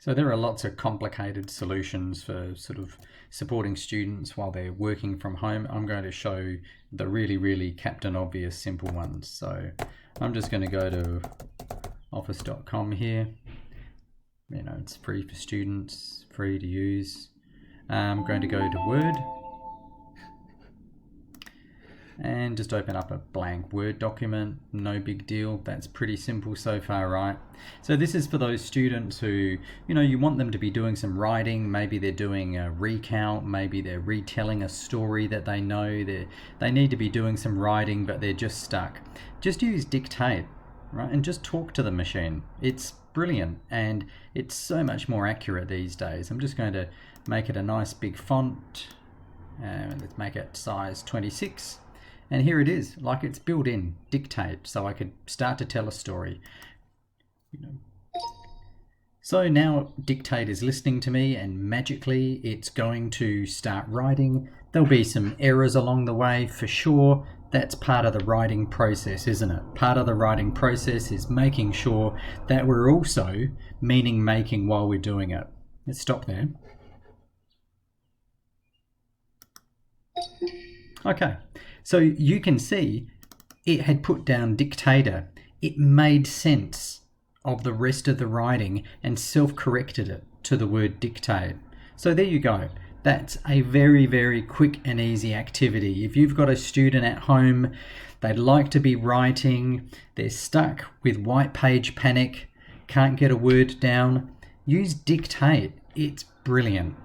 So there are lots of complicated solutions for sort of supporting students while they're working from home. I'm going to show the really Captain Obvious simple ones. So I'm just going to go to office.com here. You know, it's free for students, free to use. I'm going to go to Word and just open up a blank Word document. No big deal. That's pretty simple so far, right? So this is for those students who, you know, you want them to be doing some writing. Maybe they're doing a recount, maybe they're retelling a story that they know. They need to be doing some writing, but they're just stuck. Just use Dictate, right? And just talk to the machine. It's brilliant, and it's so much more accurate these days. I'm just going to make it a nice big font, and let's make it size 26. And here it is, like it's built in, Dictate, so I could start to tell a story. So now Dictate is listening to me, and magically it's going to start writing. There'll be some errors along the way for sure. That's part of the writing process, isn't it? Part of the writing process is making sure that we're also meaning making while we're doing it. Let's stop there. Okay, so you can see it had put down dictator. It made sense of the rest of the writing and self-corrected it to the word dictate. So there you go. That's a very quick and easy activity. If you've got a student at home, they'd like to be writing, they're stuck with white page panic, can't get a word down, use Dictate. It's brilliant.